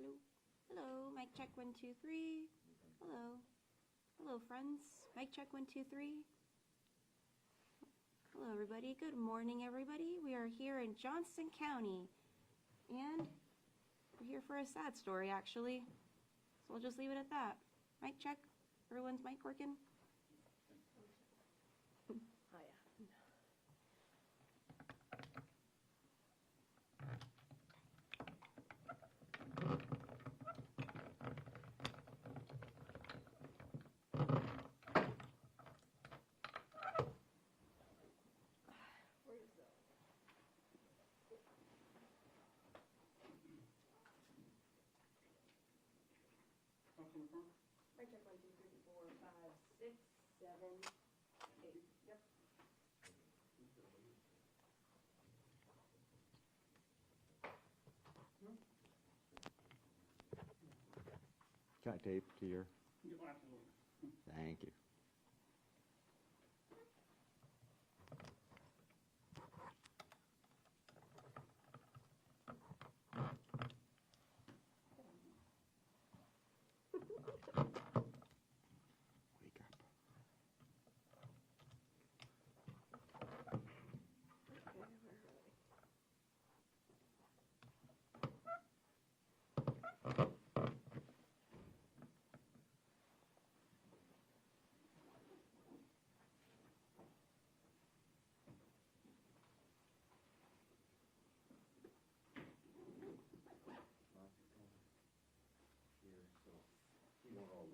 Hello. Hello. Mic check 1 2 3. Hello. Hello, friends. Mic check 1 2 3. Hello, everybody. Good morning, everybody. We are here in Johnston County, and we're here for a sad story, actually. So we'll just leave it at that. Mic check. Everyone's mic working? Oh, yeah. Where is that? Mic check 1 2 3 4 5 6 7 8. Yep. Can I tape to your? Thank you. Wake up. Okay, where are we? Here, so we won't all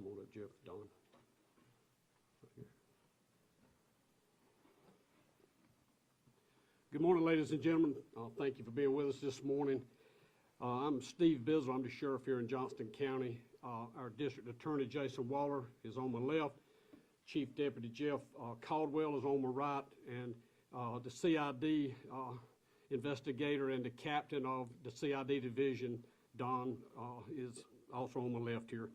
Come on up, Jeff, Don. Right here. Good morning, ladies and gentlemen. Thank you for being with us this morning. I'm Steve Bizzle. I'm the sheriff here in Johnston County. Our district attorney, Jason Waller, is on my left. Chief Deputy Jeff Caldwell is on my right, and the CID investigator and the captain of the CID division, Don, is also on my left here.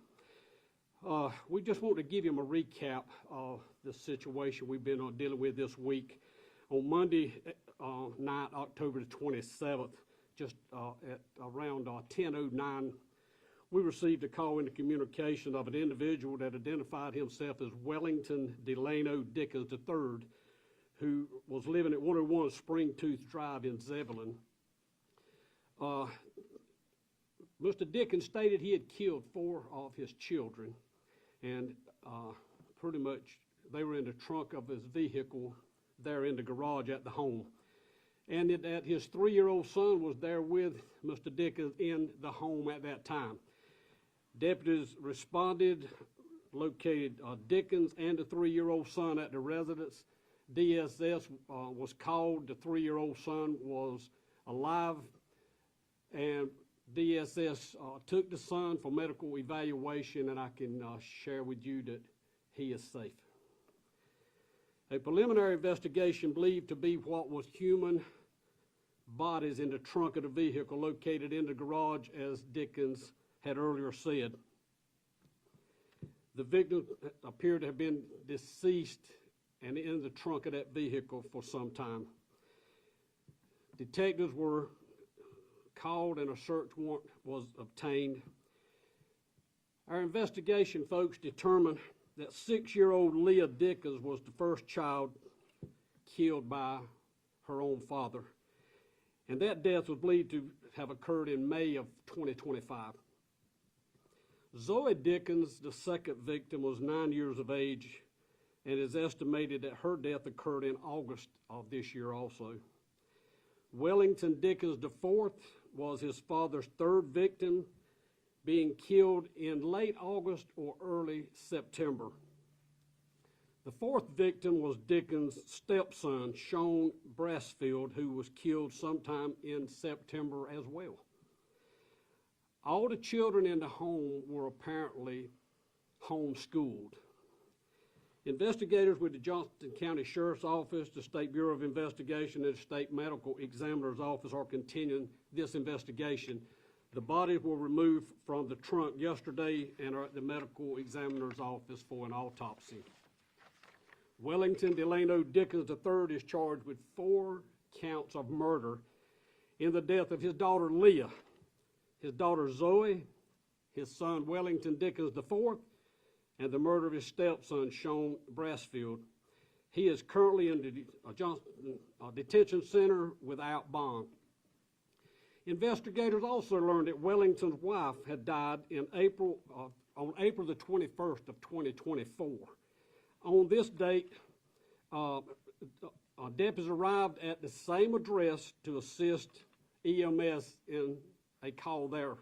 We just want to give you a recap of the situation we've been dealing with this week. On Monday night, October the 27th, just at around 10:09, we received a call into communication of an individual that identified himself as Wellington Dickens III, who was living at 101 Springtooth Drive in Zebulon. Mr. Dickens stated he had killed 4 of his children, and pretty much they were in the trunk of his vehicle there in the garage at the home. And that his 3-year-old son was there with Mr. Dickens in the home at that time. Deputies responded, located Dickens and the 3-year-old son at the residence. DSS was called. The 3-year-old son was alive, and DSS took the son for medical evaluation, and I can share with you that he is safe. A preliminary investigation believed to be what was human bodies in the trunk of the vehicle located in the garage, as Dickens had earlier said. The victim appeared to have been deceased and in the trunk of that vehicle for some time. Detectives were called and a search warrant was obtained. Our investigation, folks, determined that 6-year-old Leah Dickens was the first child killed by her own father, and that death was believed to have occurred in May of 2025. Zoe Dickens, the second victim, was 9 years of age, and it is estimated that her death occurred in August of this year also. Wellington Dickens IV was his father's 3rd victim, being killed in late August or early September. The 4th victim was Dickens' stepson, Sean Brassfield, who was killed sometime in September as well. All the children in the home were apparently homeschooled. Investigators with the Johnston County Sheriff's Office, the State Bureau of Investigation, and the State Medical Examiner's Office are continuing this investigation. The bodies were removed from the trunk yesterday and are at the Medical Examiner's Office for an autopsy. Wellington Dickens III is charged with 4 counts of murder in the death of his daughter Leah, his daughter Zoe, his son Wellington Dickens IV, and the murder of his stepson, Sean Brassfield. He is currently in the Johnston Detention Center without bond. Investigators also learned that Wellington's wife had died on April the 21st of 2024. On this date, deputies arrived at the same address to assist EMS in a call there.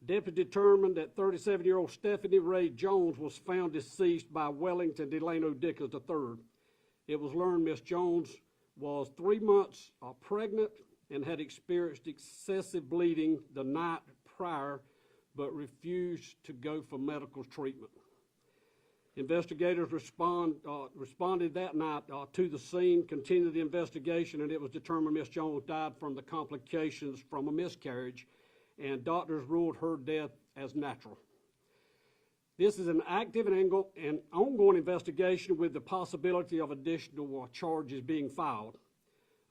Deputies determined that 37-year-old Stephanie Ray Jones was found deceased by Wellington Dickens III. It was learned Miss Jones was 3 months pregnant and had experienced excessive bleeding the night prior, but refused to go for medical treatment. Investigators responded that night to the scene, continued the investigation, and it was determined Miss Jones died from the complications from a miscarriage, and doctors ruled her death as natural. This is an active and ongoing investigation with the possibility of additional charges being filed.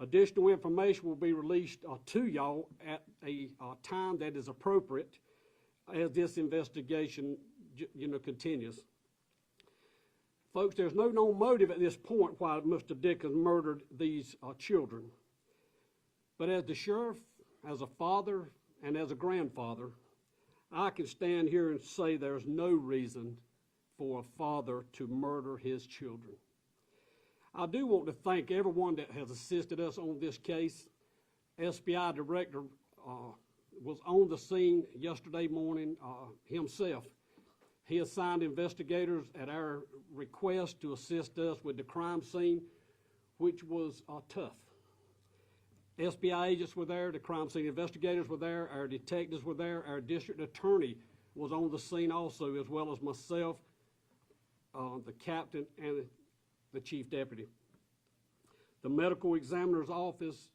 Additional information will be released to y'all at a time that is appropriate as this investigation continues. Folks, there's no known motive at this point why Mr. Dickens murdered these children. But as the sheriff, as a father, and as a grandfather, I can stand here and say there's no reason for a father to murder his children. I do want to thank everyone that has assisted us on this case. SBI Director was on the scene yesterday morning himself, He assigned investigators at our request to assist us with the crime scene, which was tough. SBI agents were there, the crime scene investigators were there, our detectives were there, our district attorney was on the scene also, as well as myself, the captain, and the chief deputy. The medical examiner's office,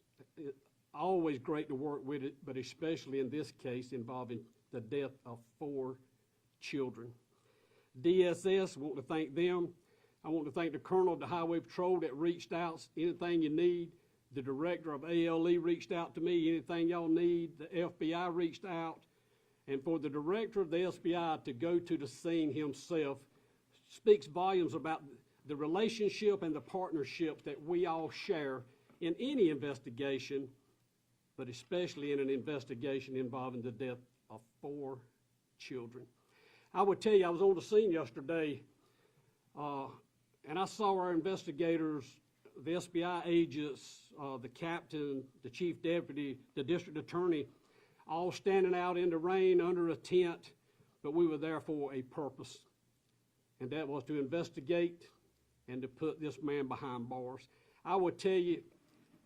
always great to work with it, but especially in this case involving the death of 4 children. DSS, I want to thank them. I want to thank the colonel of the Highway Patrol that reached out, anything you need. The director of ALE reached out to me, anything y'all need. The FBI reached out. And for the director of the FBI to go to the scene himself speaks volumes about the relationship and the partnership that we all share in any investigation, but especially in an investigation involving the death of 4 children. I would tell you, I was on the scene yesterday, and I saw our investigators, the SBI agents, the captain, the chief deputy, the district attorney, all standing out in the rain under a tent, but we were there for a purpose, and that was to investigate and to put this man behind bars. I would tell you,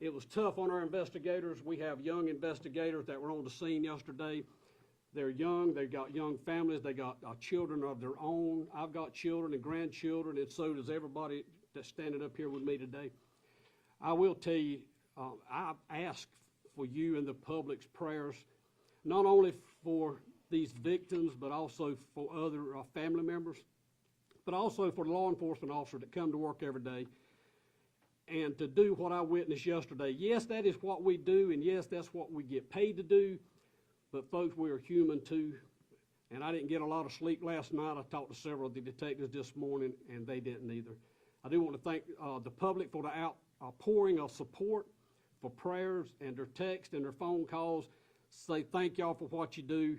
it was tough on our investigators. We have young investigators that were on the scene yesterday. They're young, they've got young families, they got children of their own. I've got children and grandchildren, and so does everybody that's standing up here with me today. I will tell you, I ask for you and the public's prayers, not only for these victims, but also for other family members, but also for the law enforcement officers that come to work every day and to do what I witnessed yesterday. Yes, that is what we do, and yes, that's what we get paid to do, but folks, we are human too, and I didn't get a lot of sleep last night. I talked to several of the detectives this morning, and they didn't either. I do want to thank the public for the outpouring of support, for prayers and their texts and their phone calls. Say thank y'all for what you do.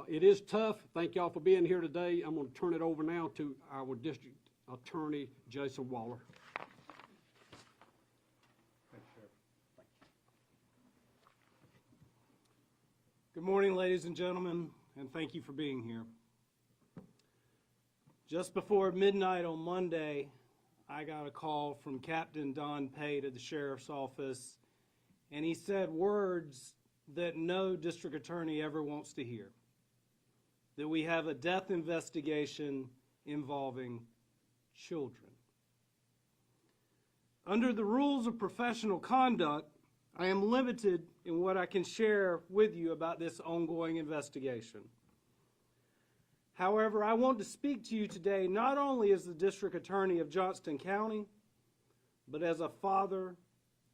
It is tough. Thank y'all for being here today. I'm going to turn it over now to our district attorney, Jason Waller. Thanks, Sheriff. Good morning, ladies and gentlemen, and thank you for being here. Just before midnight on Monday, I got a call from Captain Don Pate at the Sheriff's Office, and he said words that no district attorney ever wants to hear. That we have a death investigation involving children. Under the rules of professional conduct, I am limited in what I can share with you about this ongoing investigation. However, I want to speak to you today not only as the District Attorney of Johnston County, but as a father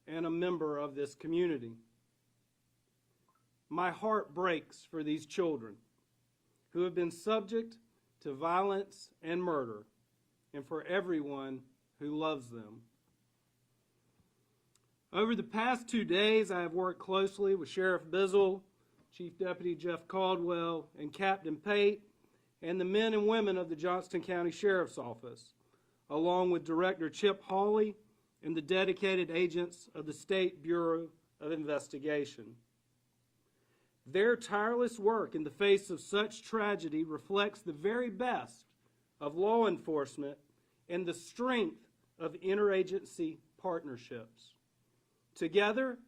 and a member of this community. My heart breaks for these children who have been subject to violence and murder, and for everyone who loves them. Over the past 2 days, I have worked closely with Sheriff Bizzle, Chief Deputy Jeff Caldwell, and Captain Pate, and the men and women of the Johnston County Sheriff's Office, along with Director Chip Hawley and the dedicated agents of the State Bureau of Investigation. Their tireless work in the face of such tragedy reflects the very best of law enforcement and the strength of interagency partnerships. Together,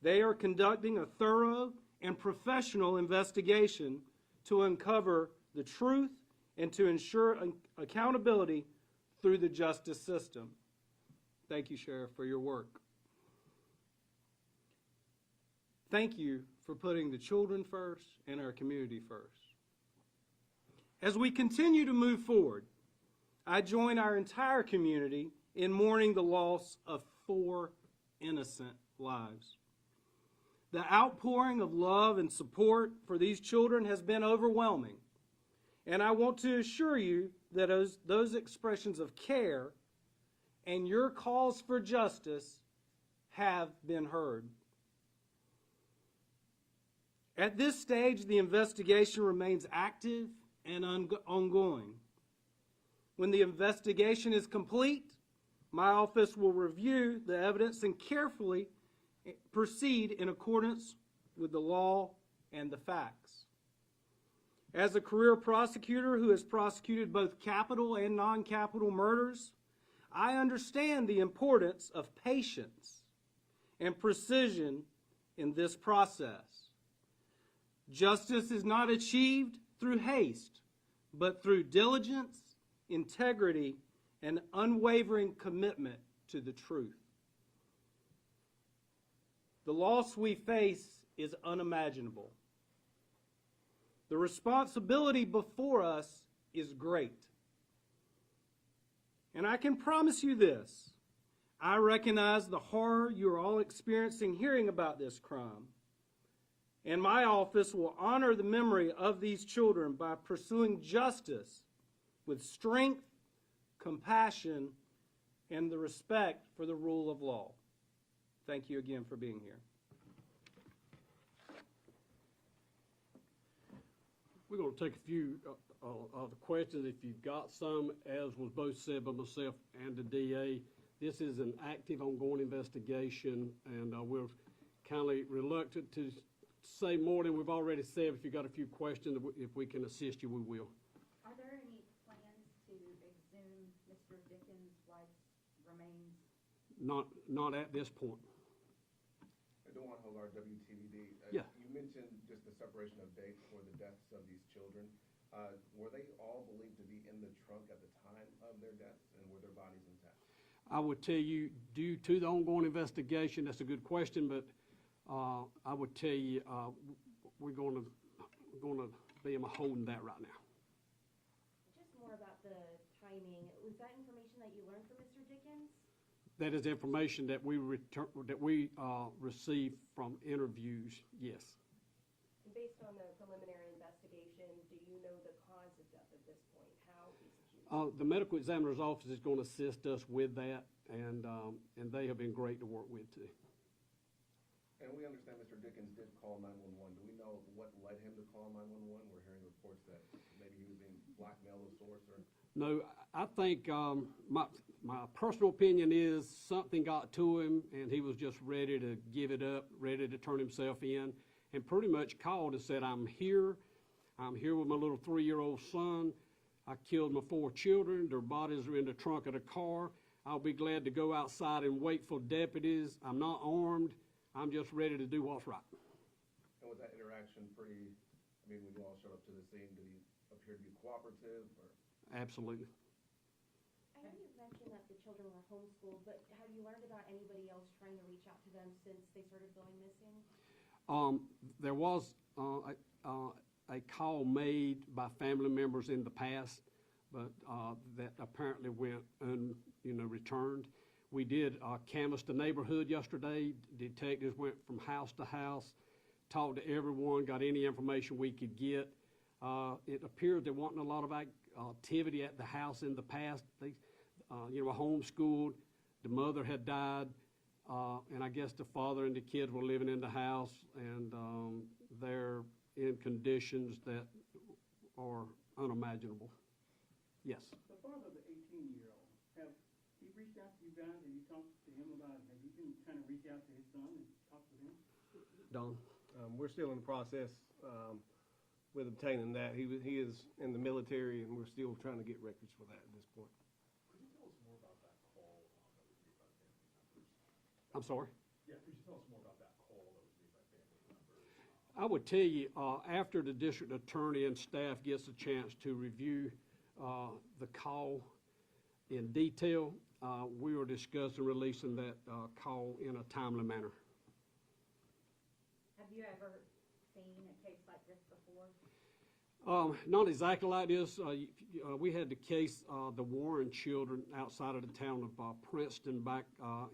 they are conducting a thorough and professional investigation to uncover the truth and to ensure accountability through the justice system. Thank you, Sheriff, for your work. Thank you for putting the children first and our community first. As we continue to move forward, I join our entire community in mourning the loss of 4 innocent lives. The outpouring of love and support for these children has been overwhelming, and I want to assure you that those expressions of care and your calls for justice have been heard. At this stage, the investigation remains active and ongoing. When the investigation is complete, my office will review the evidence and carefully proceed in accordance with the law and the facts. As a career prosecutor who has prosecuted both capital and non-capital murders, I understand the importance of patience and precision in this process. Justice is not achieved through haste, but through diligence, integrity, and unwavering commitment to the truth. The loss we face is unimaginable. The responsibility before us is great. And I can promise you this, I recognize the horror you are all experiencing hearing about this crime. And my office will honor the memory of these children by pursuing justice with strength, compassion, and the respect for the rule of law. Thank you again for being here. We're going to take a few of the questions if you've got some, as was both said by myself and the DA. This is an active, ongoing investigation, and we're kind of reluctant to say more than we've already said. If you've got a few questions, if we can assist you, we will. Are there any plans to exhume Mr. Dickens' wife's remains? Not at this point. Dewan Hogar, WTVD. Yeah. You mentioned just the separation of dates for the deaths of these children. Were they all believed to be in the trunk at the time of their deaths, and were their bodies intact? I would tell you, due to the ongoing investigation, that's a good question, but I would tell you we're going to be holding that right now. Just more about the timing. Was that information that you learned from Mr. Dickens? That is information that we received from interviews. Yes. And based on the preliminary investigation, do you know the cause of death at this point? How is it? The medical examiner's office is going to assist us with that, and they have been great to work with too. And we understand Mr. Dickens did call 911. Do we know what led him to call 911? We're hearing reports that maybe he was being blackmailed of sorts, or? No, I think my personal opinion is something got to him, and he was just ready to give it up, ready to turn himself in, and pretty much called and said, I'm here with my little 3-year-old son. I killed my 4 children. Their bodies are in the trunk of the car. I'll be glad to go outside and wait for deputies. I'm not armed. I'm just ready to do what's right. And was that interaction pretty, when you all showed up to the scene, did he appear to be cooperative, or? Absolutely. I know you mentioned that the children were homeschooled, but have you learned about anybody else trying to reach out to them since they started going missing? There was a call made by family members in the past, but that apparently went returned. We did canvass the neighborhood yesterday. Detectives went from house to house, talked to everyone, got any information we could get. It appears there wasn't a lot of activity at the house in the past. They, were homeschooled. The mother had died, and I guess the father and the kids were living in the house, and they're in conditions that are unimaginable. Yes. The father of the 18-year-old, have he reached out to you guys? Have you talked to him about it? Have you been kind of reach out to his son and talk with him? Don? We're still in the process with obtaining that. He is in the military, and we're still trying to get records for that at this point. Could you tell us more about that call that was made by family members? I'm sorry? Yeah, could you tell us more about that call that was made by family members? I would tell you, after the district attorney and staff gets a chance to review the call in detail, we will discuss releasing that call in a timely manner. Have you ever seen a case like this before? Not exactly like this. We had the case, the Warren children outside of the town of Princeton back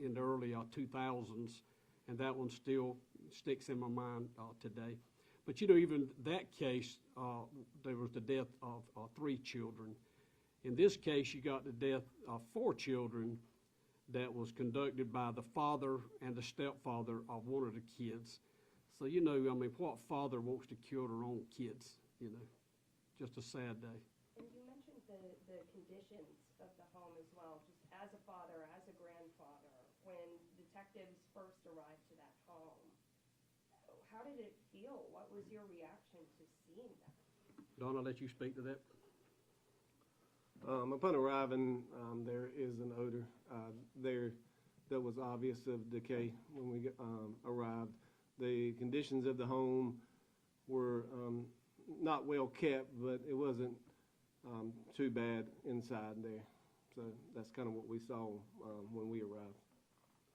in the early 2000s, and that one still sticks in my mind today. But even that case, there was the death of 3 children. In this case, you got the death of 4 children that was conducted by the father and the stepfather of one of the kids. So, what father wants to kill their own kids, Just a sad day. And you mentioned the conditions of the home as well, just as a father, as a grandfather, when detectives first arrived to that home. How did it feel? What was your reaction to seeing that? Don, I'll let you speak to that. Upon arriving, there is an odor there that was obvious of decay when we arrived. The conditions of the home were not well kept, but it wasn't too bad inside there. So that's kind of what we saw when we arrived.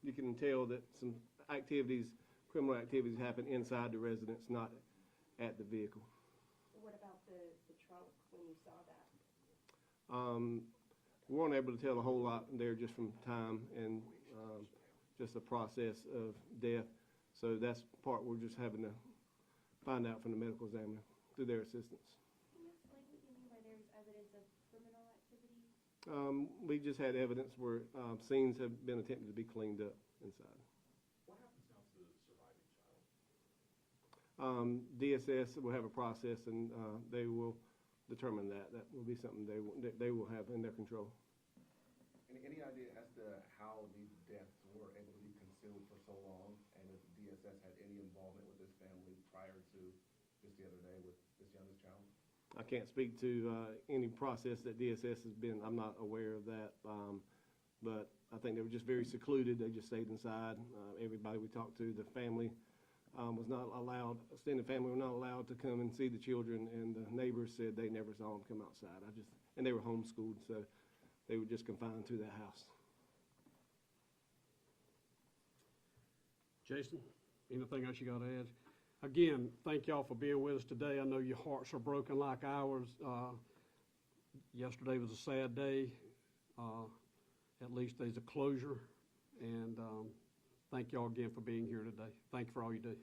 You can tell that some activities, criminal activities happen inside the residence, not at the vehicle. What about the trunk when you saw that? We weren't able to tell a whole lot there just from time and just the process of death. So that's part we're just having to find out from the medical examiner through their assistance. Can you explain what you mean by there's evidence of criminal activity? We just had evidence where scenes have been attempted to be cleaned up inside. What happens now to the surviving child? DSS will have a process, and they will determine that. That will be something they will have in their control. Any idea as to how these deaths were able to be concealed for so long, and if DSS had any involvement with this family prior to just the other day with this youngest child? I can't speak to any process that DSS has been. I'm not aware of that, but I think they were just very secluded. They just stayed inside. Everybody we talked to, the family was not allowed, extended family were not allowed to come and see the children, and the neighbors said they never saw them come outside. And they were homeschooled, so they were just confined to that house. Jason, anything else you got to add? Again, thank y'all for being with us today. I know your hearts are broken like ours. Yesterday was a sad day. At least there's a closure. And thank y'all again for being here today. Thank you for all you do.